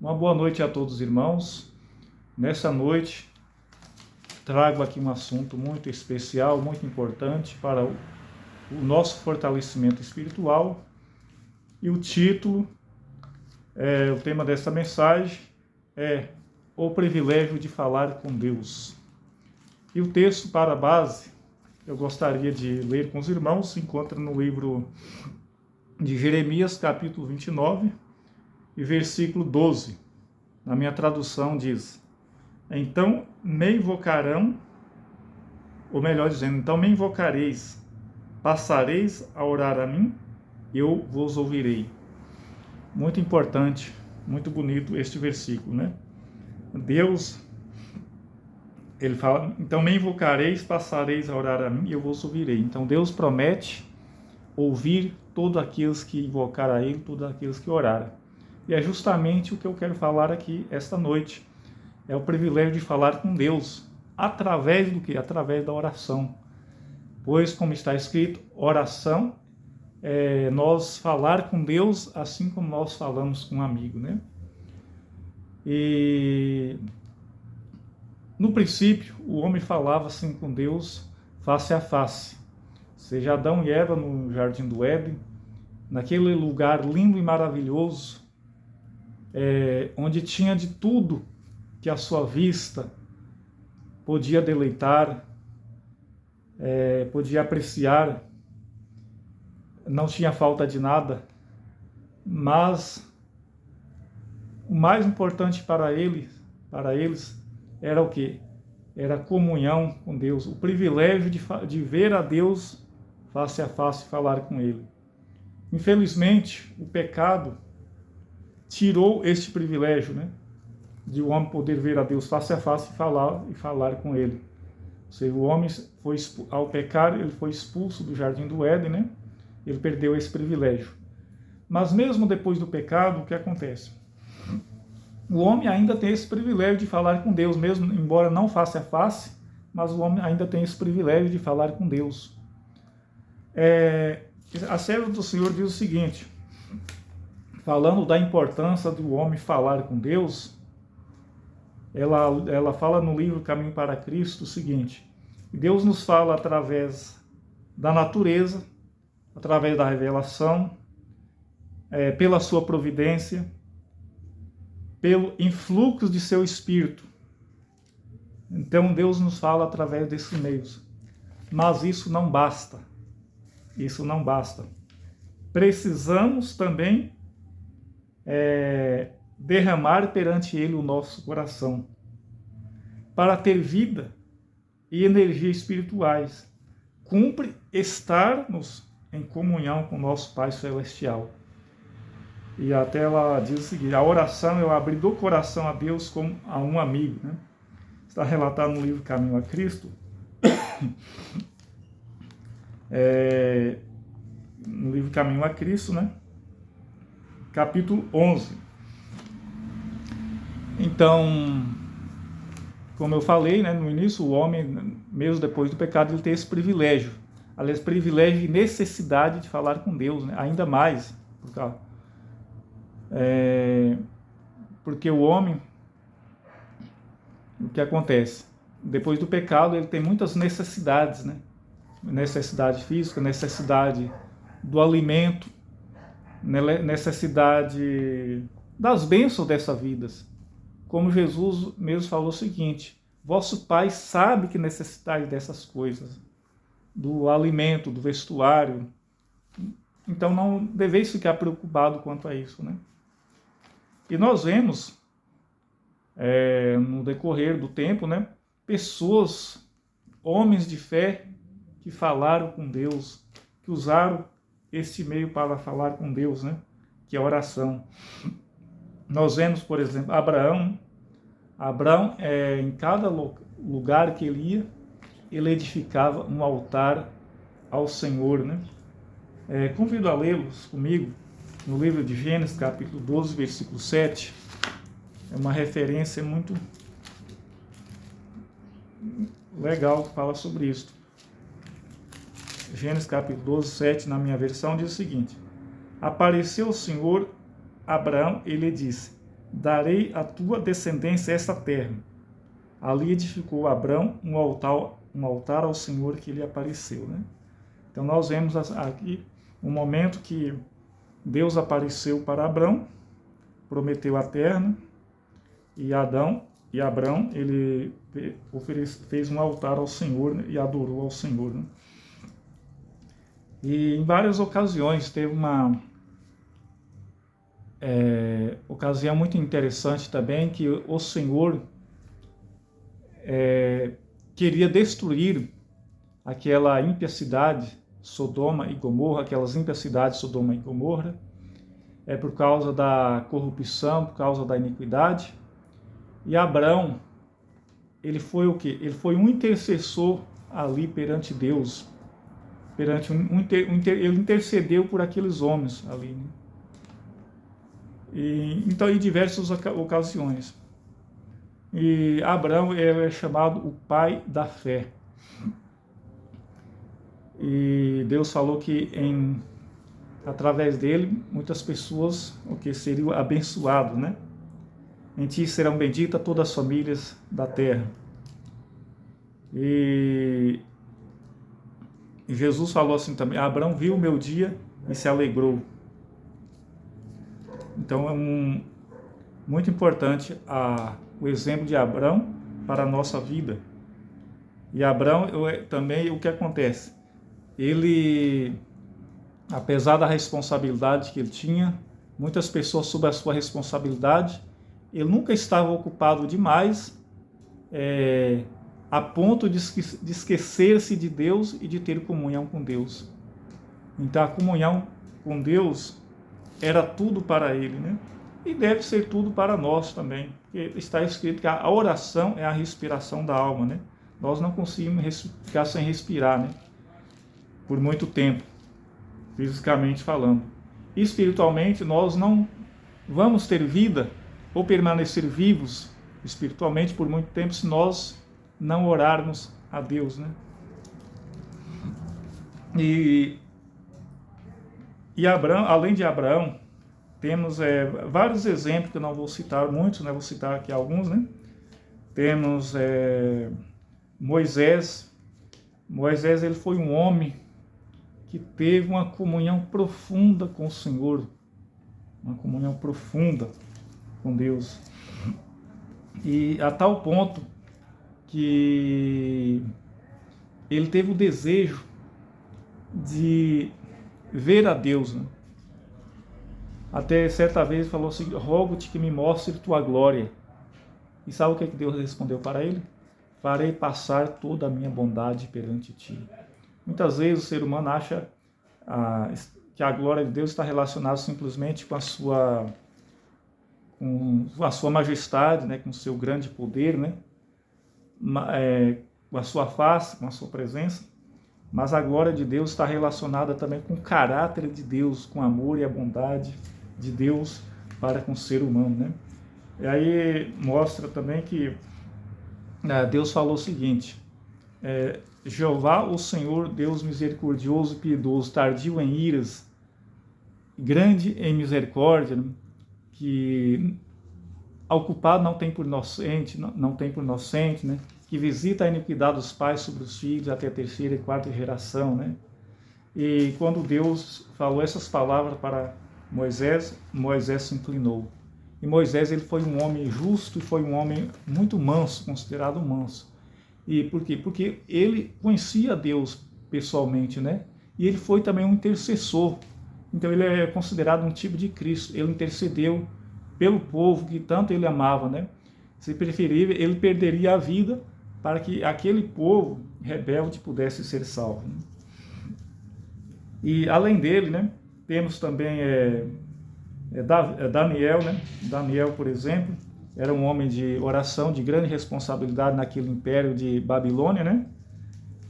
Uma boa noite a todos os irmãos. Nessa noite, trago aqui um assunto muito especial, muito importante para o nosso fortalecimento espiritual. E o título, o tema dessa mensagem é O Privilégio de Falar com Deus. E o texto para a base, eu gostaria de ler com os irmãos, se encontra no livro de Jeremias, capítulo 29, e versículo 12. Na minha tradução diz: então me invocarão, ou melhor dizendo, então me invocareis, passareis a orar a mim, eu vos ouvirei. Muito importante, muito bonito este versículo, né? Deus, ele fala, então me invocareis, passareis a orar a mim, e eu vos ouvirei. Então Deus promete ouvir todos aqueles que invocar a Ele, todos aqueles que orarem. E é justamente o que eu quero falar aqui esta noite. É o privilégio de falar com Deus. Através do quê? Através da oração. Pois, como está escrito, oração é nós falar com Deus assim como nós falamos com um amigo, né? E no princípio, o homem falava assim com Deus face a face. Seja Adão e Eva no Jardim do Éden, naquele lugar lindo e maravilhoso, onde tinha de tudo que a sua vista podia deleitar, podia apreciar, não tinha falta de nada, mas o mais importante para eles era o quê? Era a comunhão com Deus, o privilégio de ver a Deus face a face e falar com Ele. Infelizmente, o pecado tirou este privilégio, né? De o homem poder ver a Deus face a face e falar com Ele. Ou seja, o homem ao pecar, ele foi expulso do Jardim do Éden, né? Ele perdeu esse privilégio. Mas mesmo depois do pecado, o que acontece? O homem ainda tem esse privilégio de falar com Deus, mesmo embora não face a face, mas o homem ainda tem esse privilégio de falar com Deus. A serva do Senhor diz o seguinte, falando da importância do homem falar com Deus, ela fala no livro Caminho para Cristo o seguinte: Deus nos fala através da natureza, através da revelação, pela sua providência, pelo influxo de seu Espírito. Então Deus nos fala através desses meios. Mas isso não basta. Isso não basta. Precisamos também derramar perante Ele o nosso coração, para ter vida e energia espirituais. Cumpre estarmos em comunhão com o nosso Pai Celestial. E até ela diz o seguinte: a oração é o abrir do coração a Deus como a um amigo, né? Está relatado no livro Caminho a Cristo, no livro Caminho a Cristo, né? Capítulo 11. Então, como eu falei, né, no início, o homem, mesmo depois do pecado, ele tem esse privilégio. Aliás, privilégio e necessidade de falar com Deus, né? Ainda mais, porque o homem, o que acontece? Depois do pecado, ele tem muitas necessidades, né? Necessidade física, necessidade do alimento, necessidade das bênçãos dessa vida. Como Jesus mesmo falou o seguinte: vosso Pai sabe que necessitais dessas coisas, do alimento, do vestuário. Então não deveis ficar preocupado quanto a isso, né? E nós vemos, no decorrer do tempo, né, pessoas, homens de fé, que falaram com Deus, que usaram esse meio para falar com Deus, né, que é a oração. Nós vemos, por exemplo, Abraão, em cada lugar que ele ia, ele edificava um altar ao Senhor, né? Convido a lê-los comigo no livro de Gênesis, capítulo 12, versículo 7. É uma referência muito legal que fala sobre isso. Gênesis, capítulo 12, 7, na minha versão, diz o seguinte: apareceu o Senhor Abraão e lhe disse: darei à tua descendência esta terra. Ali edificou Abrão um altar ao Senhor que lhe apareceu, né? Então nós vemos aqui um momento que Deus apareceu para Abrão, prometeu a terra, né? E Abrão, ele fez um altar ao Senhor, né? E adorou ao Senhor, né? E em várias ocasiões teve uma ocasião muito interessante também, que o Senhor queria destruir aquela ímpia cidade, Sodoma e Gomorra, aquelas ímpias cidades, Sodoma e Gomorra, por causa da corrupção, por causa da iniquidade. E Abrão, ele foi o quê? Ele foi um intercessor ali perante Deus, ele intercedeu por aqueles homens ali, né? Então, em diversas ocasiões. E Abrão é chamado o pai da fé. E Deus falou que através dele muitas pessoas seriam abençoadas, né? Em ti serão benditas todas as famílias da terra. E Jesus falou assim também: Abrão viu o meu dia e se alegrou. Então é muito importante o exemplo de Abrão para a nossa vida. E Abrão também, o que acontece? Ele, apesar da responsabilidade que ele tinha, muitas pessoas sob a sua responsabilidade, ele nunca estava ocupado demais a ponto de esquecer-se de Deus e de ter comunhão com Deus. Então a comunhão com Deus era tudo para ele, né? E deve ser tudo para nós também, porque está escrito que a oração é a respiração da alma, né? Nós não conseguimos ficar sem respirar, né? Por muito tempo, fisicamente falando. E espiritualmente, nós não vamos ter vida ou permanecer vivos espiritualmente por muito tempo se nós não orarmos a Deus, né? E Abraão, além de Abraão, temos vários exemplos, que eu não vou citar muitos, né? Vou citar aqui alguns, né? Temos Moisés. Moisés, ele foi um homem que teve uma comunhão profunda com o Senhor, uma comunhão profunda com Deus, e a tal ponto que ele teve o desejo de ver a Deus, né? Até certa vez falou assim: rogo-te que me mostre tua glória. E sabe o que Deus respondeu para ele? Farei passar toda a minha bondade perante ti. Muitas vezes o ser humano acha que a glória de Deus está relacionada simplesmente com a sua majestade, né? Com o seu grande poder, né? Com a sua face, com a sua presença. Mas a glória de Deus está relacionada também com o caráter de Deus, com o amor e a bondade de Deus para com o ser humano, né? E aí mostra também que Deus falou o seguinte: Jeová, o Senhor, Deus misericordioso e piedoso, tardio em iras, grande em misericórdia, né? Que ao culpado não tem por inocente, né? Que visita a iniquidade dos pais sobre os filhos até a terceira e quarta geração, né? E quando Deus falou essas palavras para Moisés, Moisés se inclinou. E Moisés, ele foi um homem justo e foi um homem muito manso, considerado manso. E por quê? Porque ele conhecia Deus pessoalmente, né? E ele foi também um intercessor. Então ele é considerado um tipo de Cristo. Ele intercedeu pelo povo que tanto ele amava, né? Se preferir, ele perderia a vida para que aquele povo rebelde pudesse ser salvo. E além dele, né, temos também Daniel, né? Daniel, por exemplo, era um homem de oração, de grande responsabilidade naquele império de Babilônia, né?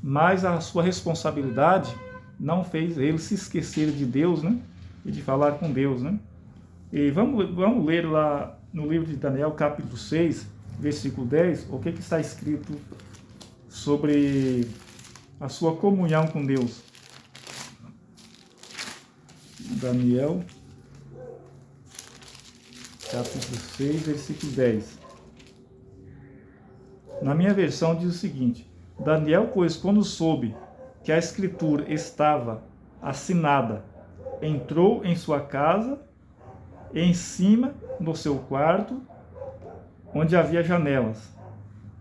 Mas a sua responsabilidade não fez ele se esquecer de Deus, né? E de falar com Deus, né? E vamos ler lá no livro de Daniel, capítulo 6, versículo 10, o que está escrito sobre a sua comunhão com Deus. Daniel, capítulo 6, versículo 10. Na minha versão diz o seguinte: Daniel, pois, quando soube que a escritura estava assinada, entrou em sua casa, em cima, no seu quarto, onde havia janelas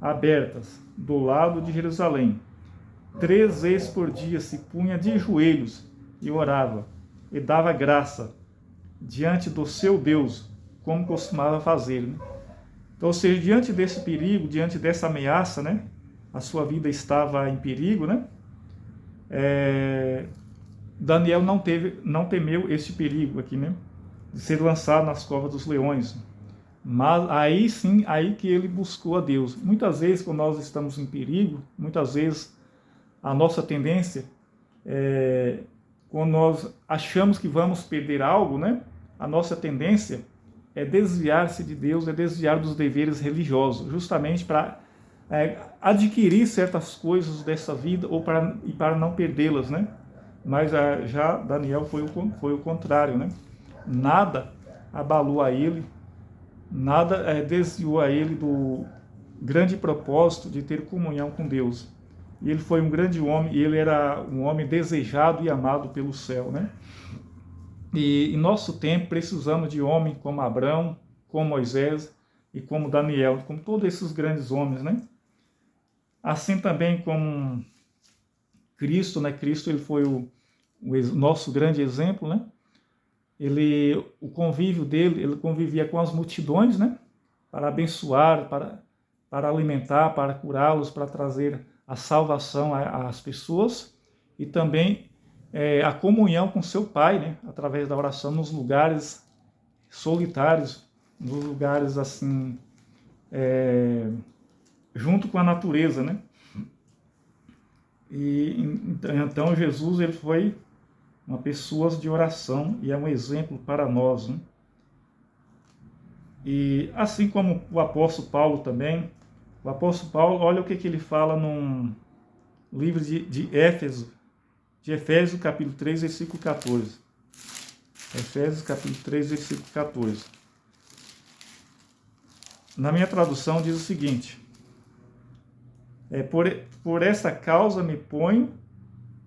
abertas, do lado de Jerusalém. 3 vezes por dia se punha de joelhos e orava, e dava graça diante do seu Deus, como costumava fazer, né? Então, ou seja, diante desse perigo, diante dessa ameaça, né? A sua vida estava em perigo, né? Daniel não temeu esse perigo aqui, né? De ser lançado nas covas dos leões. Mas aí sim, aí que ele buscou a Deus. Muitas vezes, quando nós estamos em perigo, muitas vezes a nossa tendência quando nós achamos que vamos perder algo, né? A nossa tendência é desviar-se de Deus, é desviar dos deveres religiosos, justamente para adquirir certas coisas dessa vida ou para não perdê-las, né? Mas já Daniel foi o contrário, né? Nada abalou a ele, nada desviou a ele do grande propósito de ter comunhão com Deus. E ele foi um grande homem, e ele era um homem desejado e amado pelo céu, né? E em nosso tempo precisamos de homens como Abraão, como Moisés e como Daniel, como todos esses grandes homens, né? Assim também como Cristo, né? Cristo, ele foi o nosso grande exemplo, né? O convívio dele, ele convivia com as multidões, né? Para abençoar, para alimentar, para curá-los, para trazer a salvação às pessoas, e também a comunhão com seu Pai, né? Através da oração nos lugares solitários, nos lugares assim, junto com a natureza, né? E então Jesus, ele foi uma pessoa de oração e é um exemplo para nós, né? E assim como o apóstolo Paulo também, o apóstolo Paulo, olha o que ele fala no livro de Efésios, capítulo 3, versículo 14. Efésios, capítulo 3, versículo 14. Na minha tradução diz o seguinte: por essa causa me ponho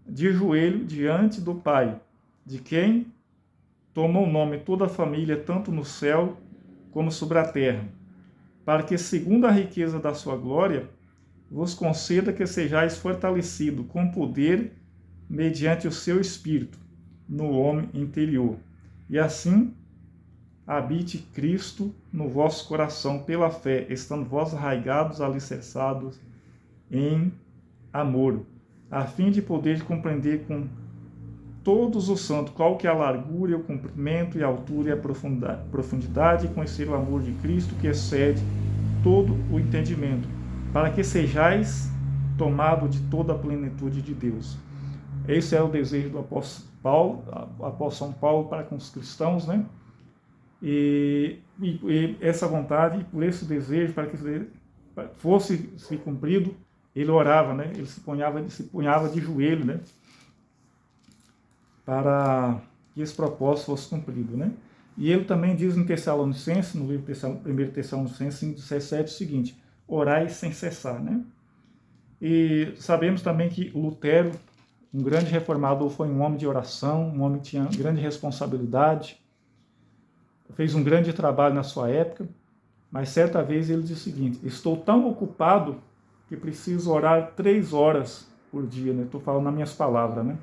de joelho diante do Pai, de quem tomou o nome toda a família, tanto no céu como sobre a terra, para que, segundo a riqueza da sua glória, vos conceda que sejais fortalecido com poder mediante o seu Espírito no homem interior, e assim habite Cristo no vosso coração pela fé, estando vós arraigados, alicerçados em amor, a fim de poder compreender com todos os santos qual que é a largura, o comprimento e a altura e a profundidade, e conhecer o amor de Cristo que excede todo o entendimento, para que sejais tomados de toda a plenitude de Deus. Esse é o desejo do apóstolo São Paulo para com os cristãos, né? E essa vontade, por esse desejo, para que fosse se cumprido, ele orava, né? Ele se punhava de joelho, né? Para que esse propósito fosse cumprido, né? E ele também diz em Tessalonicenses, no livro 1 Tessalonicenses 5:17, o seguinte: orai sem cessar, né? E sabemos também que Lutero, um grande reformador, foi um homem de oração, um homem que tinha grande responsabilidade, fez um grande trabalho na sua época, mas certa vez ele disse o seguinte: estou tão ocupado que preciso orar 3 horas por dia, né? Estou falando nas minhas palavras, né?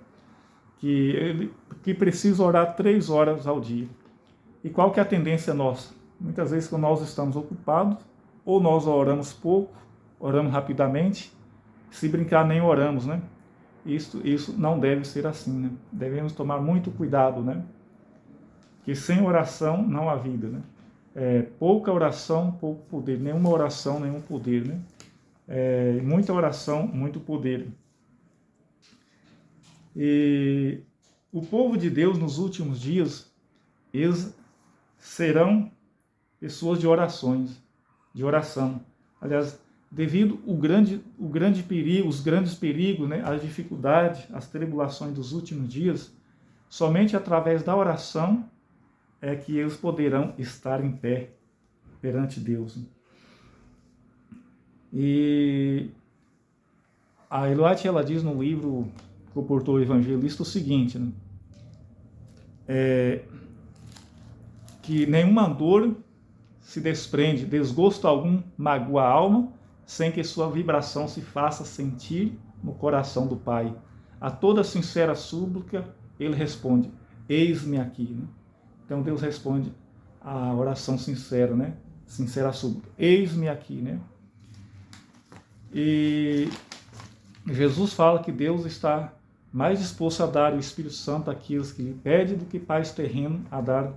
Que preciso orar 3 horas ao dia. E qual que é a tendência nossa? Muitas vezes, quando nós estamos ocupados, ou nós oramos pouco, oramos rapidamente, se brincar nem oramos, né? Isso não deve ser assim, né? Devemos tomar muito cuidado, né? Que sem oração não há vida, né? Pouca oração, pouco poder. Nenhuma oração, nenhum poder, né? Muita oração, muito poder. E o povo de Deus nos últimos dias, eles serão pessoas de orações, de oração. Aliás, devido ao grande perigo, os grandes perigos, né, as dificuldades, as tribulações dos últimos dias, somente através da oração é que eles poderão estar em pé perante Deus. E a Ellen White, ela diz no livro Comportou o Evangelista o seguinte, né? Que nenhuma dor se desprende, desgosto algum magoa a alma, sem que sua vibração se faça sentir no coração do Pai. A toda sincera súplica, ele responde, eis-me aqui. Né? Então Deus responde a oração sincera, né? Sincera súplica, eis-me aqui. Né? E Jesus fala que Deus está mais disposto a dar o Espírito Santo àqueles que lhe pedem do que pais terrenos a dar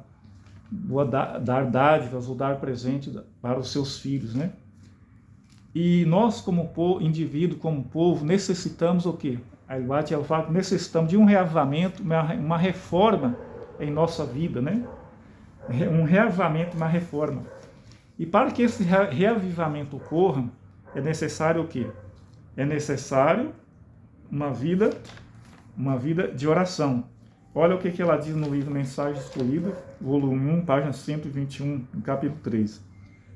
dádivas ou dar presente para os seus filhos, né? E nós, como indivíduo, como povo, necessitamos o quê? A Ellen White, ela fala que necessitamos de um reavivamento, uma reforma em nossa vida, né? Um reavivamento, uma reforma. E para que esse reavivamento ocorra, é necessário o quê? É necessário uma vida de oração. Olha o que ela diz no livro Mensagem Escolhida, volume 1, página 121, no capítulo 3.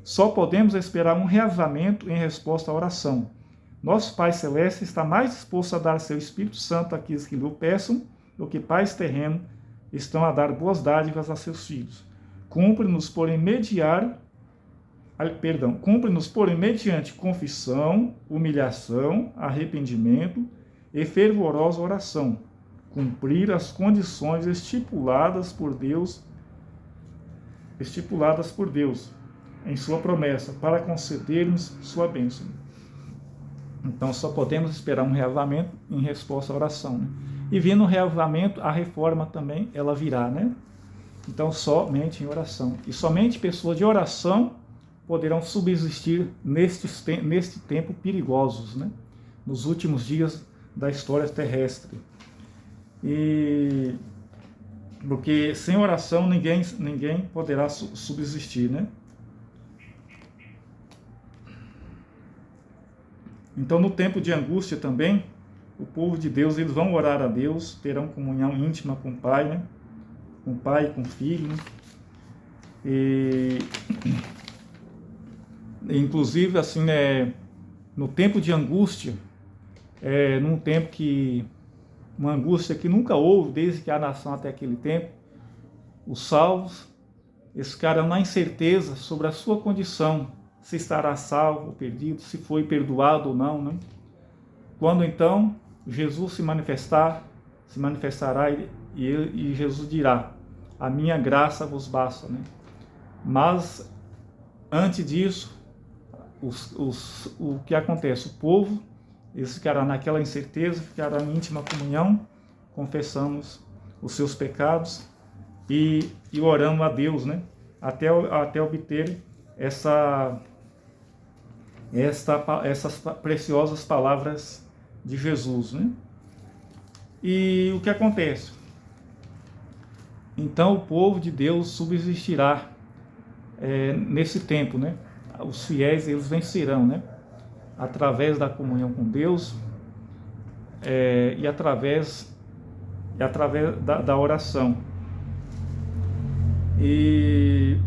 Só podemos esperar um reavivamento em resposta à oração. Nosso Pai Celeste está mais disposto a dar seu Espírito Santo àqueles que lhe o peçam do que pais terrenos estão a dar boas dádivas a seus filhos. Cumpre-nos por mediante confissão, humilhação, arrependimento e fervorosa oração, cumprir as condições estipuladas por Deus em sua promessa, para concedermos sua bênção. Então só podemos esperar um reavivamento em resposta à oração. Né? E vindo o reavivamento, a reforma também, ela virá, né? Então somente em oração. E somente pessoas de oração poderão subsistir neste tempo perigosos, né? Nos últimos dias da história terrestre. E porque sem oração ninguém poderá subsistir, né? Então, no tempo de angústia também, o povo de Deus, eles vão orar a Deus, terão comunhão íntima com o Pai, né? Com o Pai, com o Filho. Né? E inclusive, assim, né, no tempo de angústia, num tempo que uma angústia que nunca houve desde que há nação até aquele tempo, os salvos, eles ficaram na incerteza sobre a sua condição, se estará salvo ou perdido, se foi perdoado ou não, né? Quando então Jesus se manifestará e Jesus dirá, a minha graça vos basta, né? Mas antes disso, o que acontece? O povo, eles ficarão naquela incerteza, ficarão em íntima comunhão, confessamos os seus pecados e orando a Deus, né? Até obter essas preciosas palavras de Jesus, né? E o que acontece? Então o povo de Deus subsistirá nesse tempo, né? Os fiéis, eles vencerão, né? Através da comunhão com Deus e através da oração. E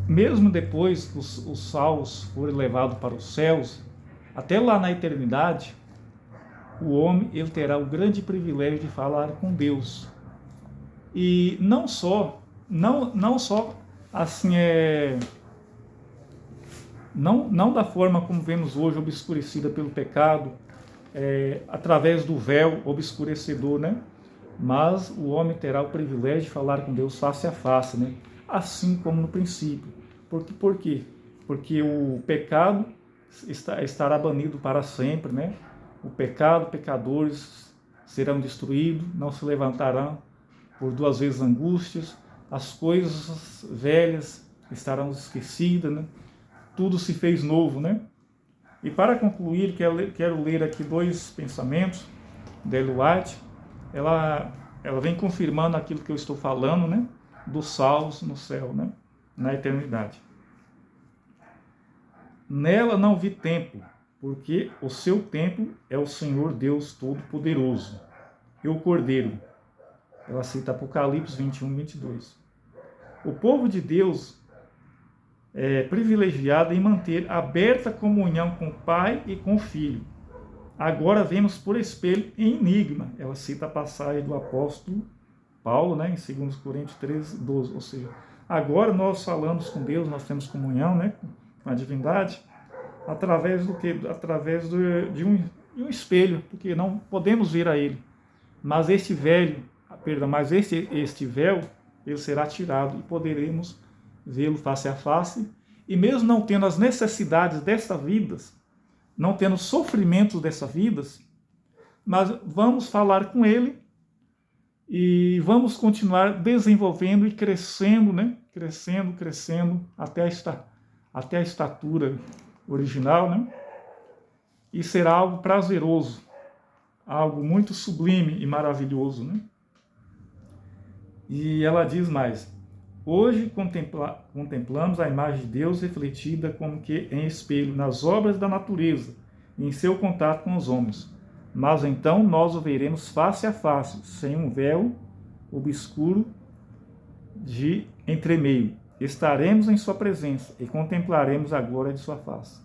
mesmo depois que os salvos forem levados para os céus, até lá na eternidade, o homem ele terá o grande privilégio de falar com Deus. E não só assim não da forma como vemos hoje, obscurecida pelo pecado, através do véu obscurecedor, né? Mas o homem terá o privilégio de falar com Deus face a face, né? Assim como no princípio. Por quê? Porque o pecado estará banido para sempre, né? O pecado, pecadores serão destruídos, não se levantarão por duas vezes angústias, as coisas velhas estarão esquecidas, né? Tudo se fez novo, né? E para concluir, quero ler aqui dois pensamentos da Ellen White. Ela vem confirmando aquilo que eu estou falando, né? Dos salvos no céu, né? Na eternidade. Nela não vi tempo, porque o seu tempo é o Senhor Deus Todo-Poderoso e o Cordeiro. Ela cita Apocalipse 21, 22. O povo de Deus é privilegiado em manter aberta comunhão com o Pai e com o Filho. Agora vemos por espelho em enigma. Ela cita a passagem do apóstolo Paulo, né, em 2 Coríntios 13, 12. Ou seja, agora nós falamos com Deus, nós temos comunhão, né, com a divindade, através do quê? Através de um espelho, porque não podemos ver a Ele. Mas este véu, ele será tirado e poderemos vê-lo face a face. E mesmo não tendo as necessidades desta vida, não tendo sofrimentos dessa vida, mas vamos falar com Ele e vamos continuar desenvolvendo e crescendo, né? Crescendo até a estatura original, né? E será algo prazeroso, algo muito sublime e maravilhoso, né? E ela diz mais: hoje contemplamos a imagem de Deus refletida como que em espelho nas obras da natureza e em seu contato com os homens. Mas então nós o veremos face a face, sem um véu obscuro de entremeio. Estaremos em sua presença e contemplaremos a glória de sua face.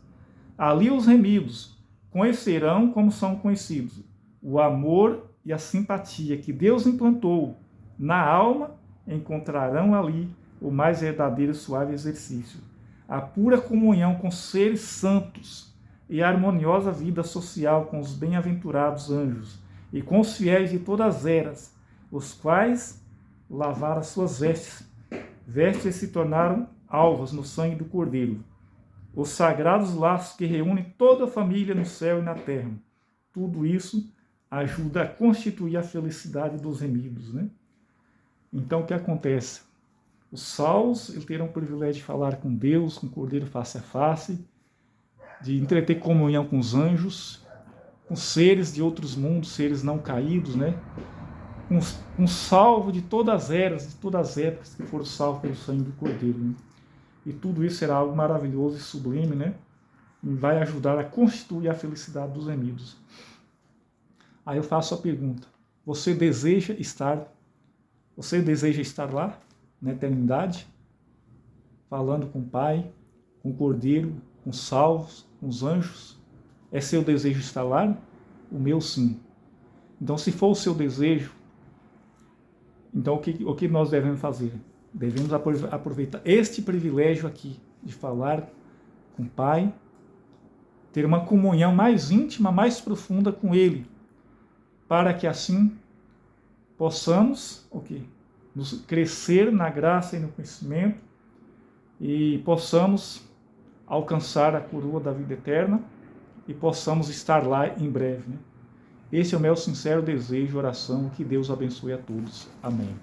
Ali os remidos conhecerão como são conhecidos o amor e a simpatia que Deus implantou na alma, encontrarão ali o mais verdadeiro e suave exercício, a pura comunhão com seres santos e a harmoniosa vida social com os bem-aventurados anjos e com os fiéis de todas as eras, os quais lavaram as suas vestes se tornaram alvas no sangue do Cordeiro, os sagrados laços que reúnem toda a família no céu e na terra. Tudo isso ajuda a constituir a felicidade dos remidos, né? Então, o que acontece? Os salvos terão o privilégio de falar com Deus, com o Cordeiro face a face, de entreter comunhão com os anjos, com seres de outros mundos, seres não caídos, né? Um salvo de todas as eras, de todas as épocas que foram salvos pelo sangue do Cordeiro, né? E tudo isso será algo maravilhoso e sublime, né? E vai ajudar a constituir a felicidade dos remidos. Aí eu faço a pergunta: você deseja estar lá, na eternidade, falando com o Pai, com o Cordeiro, com os salvos, com os anjos? É seu desejo estar lá? O meu, sim. Então, se for o seu desejo, então o que nós devemos fazer? Devemos aproveitar este privilégio aqui de falar com o Pai, ter uma comunhão mais íntima, mais profunda com Ele, para que assim possamos nos crescer na graça e no conhecimento e possamos alcançar a coroa da vida eterna e possamos estar lá em breve, né? Esse é o meu sincero desejo e oração, que Deus abençoe a todos. Amém.